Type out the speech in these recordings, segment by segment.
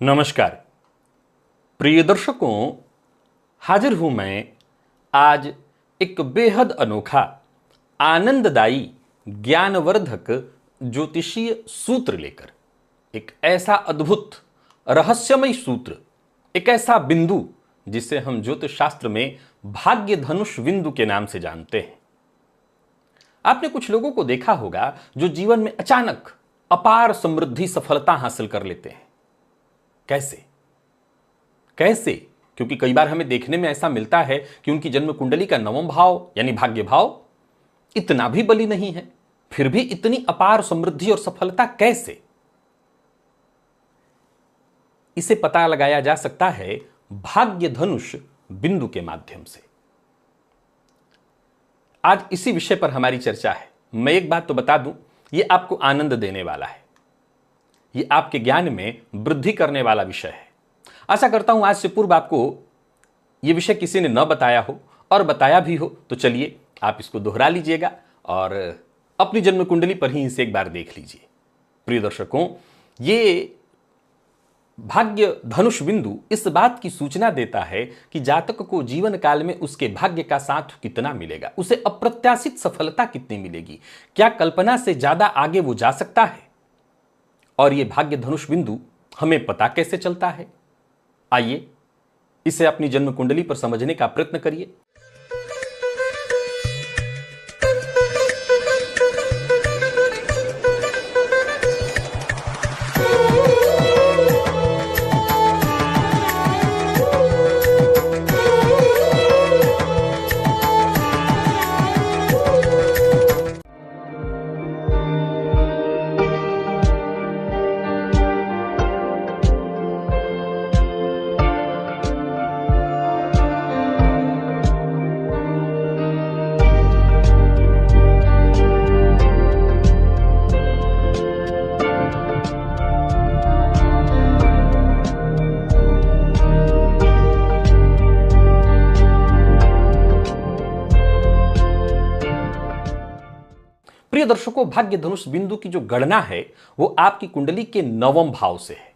नमस्कार प्रिय दर्शकों, हाजिर हूं मैं आज एक बेहद अनोखा, आनंददायी, ज्ञानवर्धक ज्योतिषीय सूत्र लेकर। एक ऐसा अद्भुत रहस्यमय सूत्र, एक ऐसा बिंदु जिसे हम ज्योतिष शास्त्र में भाग्य धनुष बिंदु के नाम से जानते हैं। आपने कुछ लोगों को देखा होगा जो जीवन में अचानक अपार समृद्धि, सफलता हासिल कर लेते हैं। कैसे? क्योंकि कई बार हमें देखने में ऐसा मिलता है कि उनकी जन्म कुंडली का नवम भाव यानी भाग्य भाव इतना भी बली नहीं है, फिर भी इतनी अपार समृद्धि और सफलता कैसे? इसे पता लगाया जा सकता है भाग्य धनुष बिंदु के माध्यम से। आज इसी विषय पर हमारी चर्चा है। मैं एक बात तो बता दूं, यह आपको आनंद देने वाला है, यह आपके ज्ञान में वृद्धि करने वाला विषय है। आशा करता हूं आज से पूर्व आपको यह विषय किसी ने न बताया हो, और बताया भी हो तो चलिए आप इसको दोहरा लीजिएगा और अपनी जन्म कुंडली पर ही इसे एक बार देख लीजिए। प्रिय दर्शकों, ये भाग्य धनुष बिंदु इस बात की सूचना देता है कि जातक को जीवन काल में उसके भाग्य का साथ कितना मिलेगा, उसे अप्रत्याशित सफलता कितनी मिलेगी, क्या कल्पना से ज्यादा आगे वो जा सकता है। और यह भाग्य धनुष बिंदु हमें पता कैसे चलता है? आइए इसे अपनी जन्म कुंडली पर समझने का प्रयत्न करिए। प्रिय दर्शकों, भाग्य धनुष बिंदु की जो गणना है वो आपकी कुंडली के नवम भाव से है।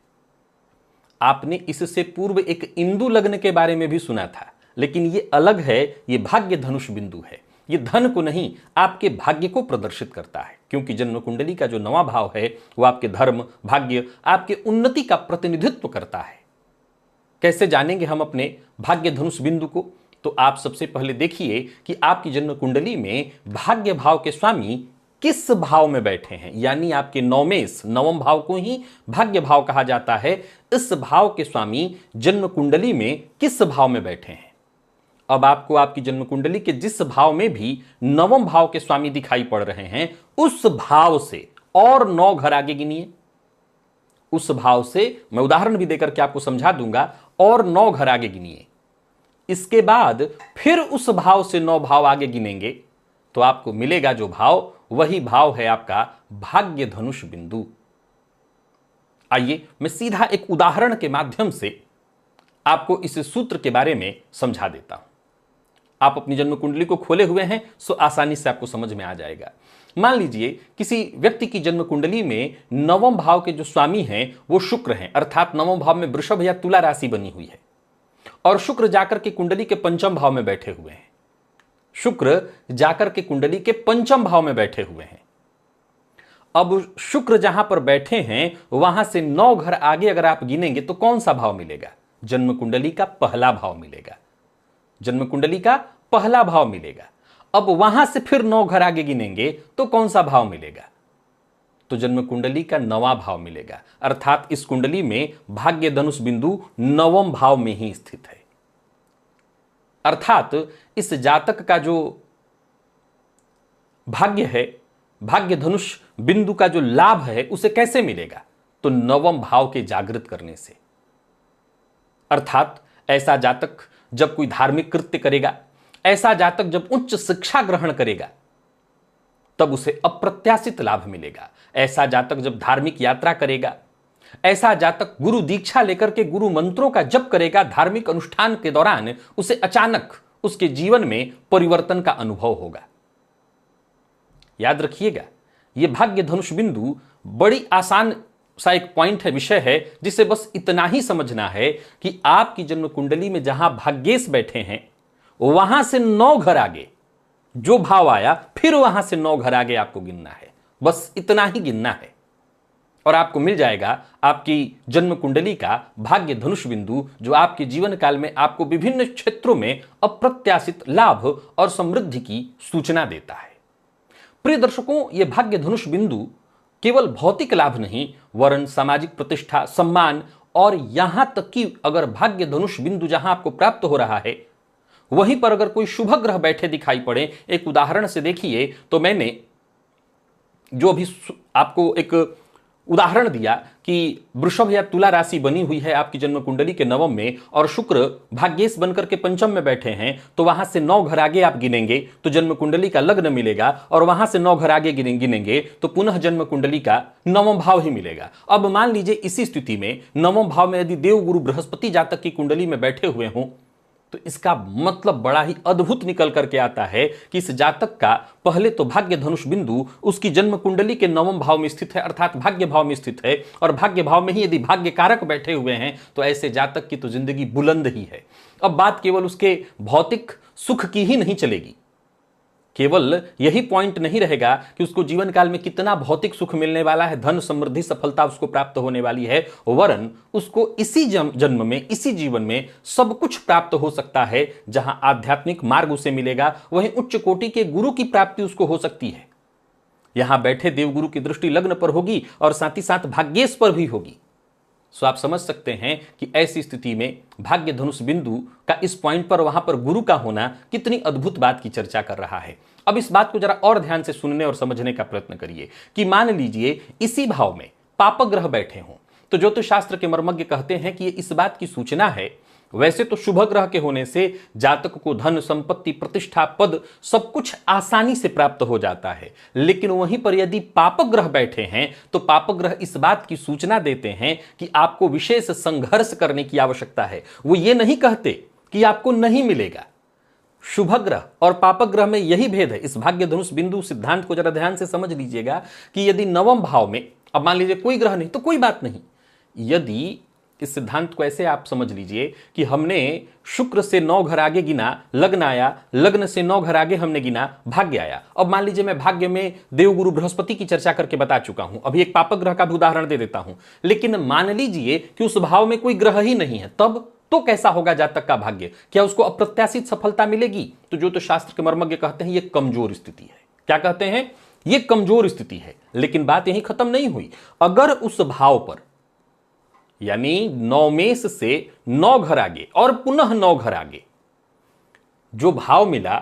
आपने इससे पूर्व एक इंदु लग्न के बारे में भी सुना था, लेकिन ये अलग है। ये भाग्य धनुष बिंदु है। ये धन को नहीं, आपके भाग्य को प्रदर्शित करता है, क्योंकि जन्म कुंडली का जो नवा भाव है वो आपके धर्म, भाग्य, आपके उन्नति का प्रतिनिधित्व करता है। कैसे जानेंगे हम अपने भाग्य धनुष बिंदु को? तो आप सबसे पहले देखिए कि आपकी जन्म कुंडली में भाग्य भाव के स्वामी किस भाव में बैठे हैं, यानी आपके नवमेश, नवम भाव को ही भाग्य भाव कहा जाता है। इस भाव के स्वामी जन्म कुंडली में किस भाव में बैठे हैं। अब आपको आपकी जन्म कुंडली के जिस भाव में भी नवम भाव के स्वामी दिखाई पड़ रहे हैं, उस भाव से और 9 घर आगे गिनिए। उस भाव से मैं उदाहरण भी देकर के आपको समझा दूंगा, और 9 घर आगे गिनिए। इसके बाद फिर उस भाव से 9 भाव आगे गिनेंगे तो आपको मिलेगा जो भाव, वही भाव है आपका भाग्य धनुष बिंदु। आइए मैं सीधा एक उदाहरण के माध्यम से आपको इस सूत्र के बारे में समझा देता हूं। आप अपनी जन्म कुंडली को खोले हुए हैं सो आसानी से आपको समझ में आ जाएगा। मान लीजिए किसी व्यक्ति की जन्म कुंडली में नवम भाव के जो स्वामी हैं वो शुक्र हैं, अर्थात नवम भाव में वृषभ या तुला राशि बनी हुई है, और शुक्र जाकर के कुंडली के पंचम भाव में बैठे हुए हैं। शुक्र जाकर के कुंडली के पंचम भाव में बैठे हुए हैं। अब शुक्र जहां पर बैठे हैं वहां से 9 घर आगे अगर आप गिनेंगे तो कौन सा भाव मिलेगा? जन्म कुंडली का पहला भाव मिलेगा। जन्म कुंडली का पहला भाव मिलेगा। अब वहां से फिर 9 घर आगे गिनेंगे तो कौन सा भाव मिलेगा? तो जन्म कुंडली का 9वां भाव मिलेगा, अर्थात इस कुंडली में भाग्य धनुष बिंदु 9वें भाव में ही स्थित है। अर्थात इस जातक का जो भाग्य है, भाग्य धनुष बिंदु का जो लाभ है, उसे कैसे मिलेगा? तो 9वें भाव के जागृत करने से। अर्थात ऐसा जातक जब कोई धार्मिक कृत्य करेगा, ऐसा जातक जब उच्च शिक्षा ग्रहण करेगा, तब उसे अप्रत्याशित लाभ मिलेगा। ऐसा जातक जब धार्मिक यात्रा करेगा, ऐसा जातक गुरु दीक्षा लेकर के गुरु मंत्रों का जप करेगा धार्मिक अनुष्ठान के दौरान, उसे अचानक उसके जीवन में परिवर्तन का अनुभव होगा। याद रखिएगा, यह भाग्य धनुष बिंदु बड़ी आसान सा एक पॉइंट है, विषय है, जिसे बस इतना ही समझना है कि आपकी जन्म कुंडली में जहां भाग्येश बैठे हैं वहां से 9 घर आगे जो भाव आया, फिर वहां से 9 घर आगे आपको गिनना है, बस इतना ही गिनना है और आपको मिल जाएगा आपकी जन्म कुंडली का भाग्य धनुष बिंदु, जो आपके जीवन काल में आपको विभिन्न क्षेत्रों में अप्रत्याशित लाभ और समृद्धि की सूचना देता है। प्रिय दर्शकों, यह भाग्य धनुष बिंदु केवल भौतिक लाभ नहीं, वरन सामाजिक प्रतिष्ठा, सम्मान और यहां तक कि अगर भाग्य धनुष बिंदु जहां आपको प्राप्त हो रहा है वहीं पर अगर कोई शुभ ग्रह बैठे दिखाई पड़े, एक उदाहरण से देखिए, तो मैंने जो अभी आपको एक उदाहरण दिया कि वृषभ या तुला राशि बनी हुई है आपकी जन्म कुंडली के नवम में और शुक्र भाग्येश बनकर के पंचम में बैठे हैं, तो वहां से 9 घर आगे आप गिनेंगे तो जन्म कुंडली का लग्न मिलेगा और वहां से 9 घर आगे गिनेंगे तो पुनः जन्म कुंडली का नवम भाव ही मिलेगा। अब मान लीजिए इसी स्थिति में नवम भाव में यदि देवगुरु बृहस्पति जातक की कुंडली में बैठे हुए हों तो इसका मतलब बड़ा ही अद्भुत निकल करके आता है कि इस जातक का पहले तो भाग्य धनुष बिंदु उसकी जन्म कुंडली के नवम भाव में स्थित है, अर्थात भाग्य भाव में स्थित है, और भाग्य भाव में ही यदि भाग्य कारक बैठे हुए हैं तो ऐसे जातक की तो जिंदगी बुलंद ही है। अब बात केवल उसके भौतिक सुख की ही नहीं चलेगी, केवल यही पॉइंट नहीं रहेगा कि उसको जीवन काल में कितना भौतिक सुख मिलने वाला है, धन समृद्धि सफलता उसको प्राप्त होने वाली है, वरन उसको इसी जन्म में, इसी जीवन में सब कुछ प्राप्त हो सकता है। जहां आध्यात्मिक मार्ग उसे मिलेगा वहीं उच्च कोटि के गुरु की प्राप्ति उसको हो सकती है। यहां बैठे देवगुरु की दृष्टि लग्न पर होगी और साथ ही साथ भाग्येश पर भी होगी। सो आप समझ सकते हैं कि ऐसी स्थिति में भाग्य धनुष बिंदु का इस पॉइंट पर वहां पर गुरु का होना कितनी अद्भुत बात की चर्चा कर रहा है। अब इस बात को जरा और ध्यान से सुनने और समझने का प्रयत्न करिए कि मान लीजिए इसी भाव में पाप ग्रह बैठे हों, तो ज्योतिष शास्त्र के मर्मज्ञ कहते हैं कि ये इस बात की सूचना है, वैसे तो शुभ ग्रह के होने से जातक को धन संपत्ति प्रतिष्ठा पद सब कुछ आसानी से प्राप्त हो जाता है, लेकिन वहीं पर यदि पाप ग्रह बैठे हैं तो पाप ग्रह इस बात की सूचना देते हैं कि आपको विशेष संघर्ष करने की आवश्यकता है। वो ये नहीं कहते कि आपको नहीं मिलेगा। शुभ ग्रह और पाप ग्रह में यही भेद है। इस भाग्य धनुष बिंदु सिद्धांत को जरा ध्यान से समझ लीजिएगा कि यदि नवम भाव में, अब मान लीजिए कोई ग्रह नहीं तो कोई बात नहीं, यदि इस सिद्धांत को ऐसे आप समझ लीजिए कि हमने शुक्र से 9 घर आगे गिना, लग्न आया, लग्न से 9 घर आगे हमने गिना, भाग्य आया। अब मान लीजिए मैं भाग्य में देवगुरु बृहस्पति की चर्चा करके बता चुका हूं, अभी एक पापक ग्रह का भी उदाहरण दे देता हूं, लेकिन मान लीजिए कि उस भाव में कोई ग्रह ही नहीं है, तब तो कैसा होगा जातक का भाग्य? क्या उसको अप्रत्याशित सफलता मिलेगी? तो ज्योतिष शास्त्र के मर्मज्ञ कहते हैं यह कमजोर स्थिति है। क्या कहते हैं? यह कमजोर स्थिति है। लेकिन बात यहीं खत्म नहीं हुई। अगर उस भाव पर यानी 9 मेष से 9 घर आगे और पुनः 9 घर आगे जो भाव मिला,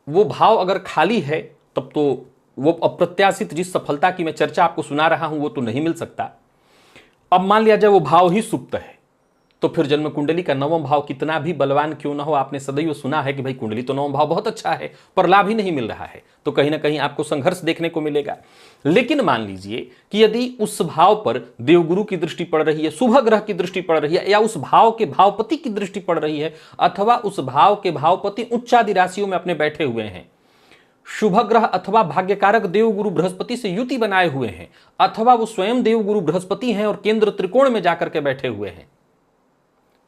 वो भाव अगर खाली है तब तो वो अप्रत्याशित जिस सफलता की मैं चर्चा आपको सुना रहा हूं वो तो नहीं मिल सकता। अब मान लिया जाए वो भाव ही सुप्त है, तो फिर जन्म कुंडली का नवम भाव कितना भी बलवान क्यों ना हो, आपने सदैव सुना है कि भाई कुंडली तो नवम भाव बहुत अच्छा है पर लाभ ही नहीं मिल रहा है, तो कहीं ना कहीं आपको संघर्ष देखने को मिलेगा। लेकिन मान लीजिए कि यदि उस भाव पर देवगुरु की दृष्टि पड़ रही है, शुभ ग्रह की दृष्टि पड़ रही है, या उस भाव के भावपति की दृष्टि पड़ रही है, अथवा उस भाव के भावपति उच्चादि राशियों में अपने बैठे हुए हैं, शुभ ग्रह अथवा भाग्यकारक देवगुरु बृहस्पति से युति बनाए हुए हैं, अथवा वो स्वयं देवगुरु बृहस्पति हैं और केंद्र त्रिकोण में जाकर के बैठे हुए हैं,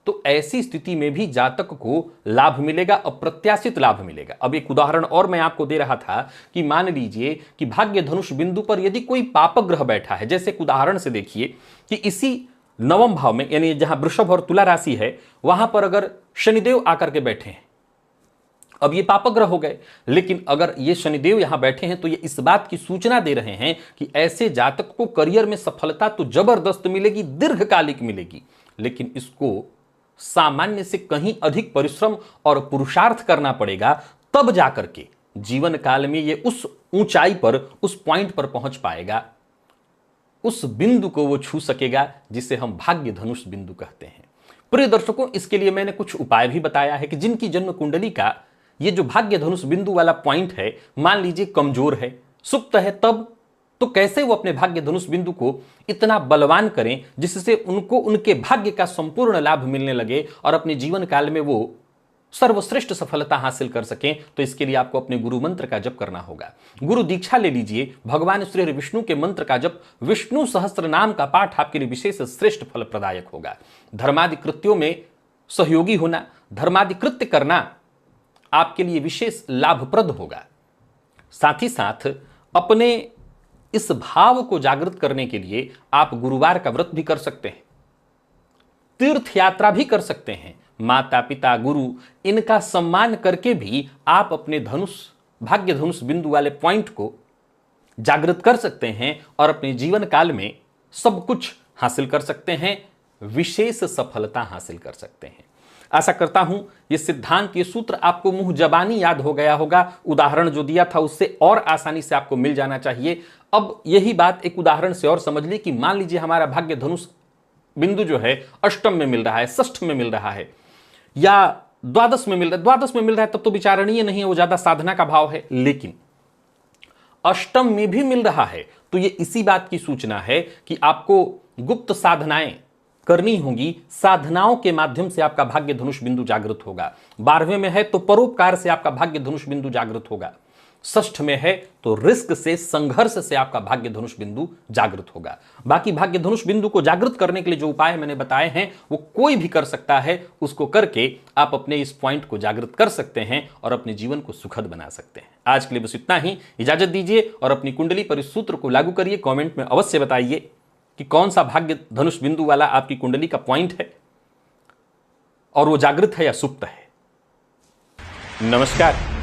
तो ऐसी स्थिति में भी जातक को लाभ मिलेगा, अप्रत्याशित लाभ मिलेगा। अब एक उदाहरण और मैं आपको दे रहा था कि मान लीजिए कि भाग्य धनुष बिंदु पर यदि कोई पापक ग्रह बैठा है, जैसे एक उदाहरण से देखिए कि इसी नवम भाव में यानी जहां वृषभ और तुला राशि है वहां पर अगर शनिदेव आकर के बैठे हैं, अब ये पापक ग्रह हो गए, लेकिन अगर ये शनिदेव यहां बैठे हैं तो ये इस बात की सूचना दे रहे हैं कि ऐसे जातक को करियर में सफलता तो जबरदस्त मिलेगी, दीर्घकालिक मिलेगी, लेकिन इसको सामान्य से कहीं अधिक परिश्रम और पुरुषार्थ करना पड़ेगा, तब जाकर के जीवन काल में ये उस ऊंचाई पर, उस पॉइंट पर पहुंच पाएगा, उस बिंदु को वो छू सकेगा जिसे हम भाग्य धनुष बिंदु कहते हैं। प्रिय दर्शकों, इसके लिए मैंने कुछ उपाय भी बताया है कि जिनकी जन्म कुंडली का ये जो भाग्य धनुष बिंदु वाला पॉइंट है, मान लीजिए कमजोर है, सुप्त है, तब तो कैसे वो अपने भाग्य धनुष बिंदु को इतना बलवान करें जिससे उनको उनके भाग्य का संपूर्ण लाभ मिलने लगे और अपने जीवन काल में वो सर्वश्रेष्ठ सफलता हासिल कर सकें तो इसके लिए आपको अपने गुरु मंत्र का जप करना होगा। गुरु दीक्षा ले लीजिए, भगवान श्री हरि विष्णु के मंत्र का जप, विष्णु सहस्त्र नाम का पाठ आपके लिए विशेष श्रेष्ठ फल प्रदायक होगा। धर्मादि कृत्यों में सहयोगी होना, धर्मादि कृत्य करना आपके लिए विशेष लाभप्रद होगा। साथ ही साथ अपने इस भाव को जागृत करने के लिए आप गुरुवार का व्रत भी कर सकते हैं, तीर्थ यात्रा भी कर सकते हैं। माता पिता गुरु इनका सम्मान करके भी आप अपने धनुष, भाग्य धनुष बिंदु वाले पॉइंट को जागृत कर सकते हैं और अपने जीवन काल में सब कुछ हासिल कर सकते हैं, विशेष सफलता हासिल कर सकते हैं। आशा करता हूं ये सिद्धांत, ये सूत्र आपको मुंह जबानी याद हो गया होगा। उदाहरण जो दिया था उससे और आसानी से आपको मिल जाना चाहिए। अब यही बात एक उदाहरण से और समझ ली कि मान लीजिए हमारा भाग्य धनुष बिंदु जो है अष्टम में मिल रहा है, षष्ठ में मिल रहा है या द्वादश में मिल रहा है। द्वादश में मिल रहा है तब तो विचारणीय नहीं है, वो ज्यादा साधना का भाव है। लेकिन अष्टम में भी मिल रहा है तो ये इसी बात की सूचना है कि आपको गुप्त साधनाएं करनी होगी। साधनाओं के माध्यम से आपका भाग्य धनुष बिंदु जागृत होगा। 12वें में है तो परोपकार से आपका भाग्य धनुष बिंदु जागृत होगा। षष्ठ में है तो रिस्क से, संघर्ष से आपका भाग्य धनुष बिंदु जागृत होगा। बाकी भाग्य धनुष बिंदु को जागृत करने के लिए जो उपाय मैंने बताए हैं वो कोई भी कर सकता है। उसको करके आप अपने इस पॉइंट को जागृत कर सकते हैं और अपने जीवन को सुखद बना सकते हैं। आज के लिए बस इतना ही, इजाजत दीजिए और अपनी कुंडली पर इस सूत्र को लागू करिए। कमेंट में अवश्य बताइए कि कौन सा भाग्य धनुष बिंदु वाला आपकी कुंडली का पॉइंट है और वो जागृत है या सुप्त है। नमस्कार।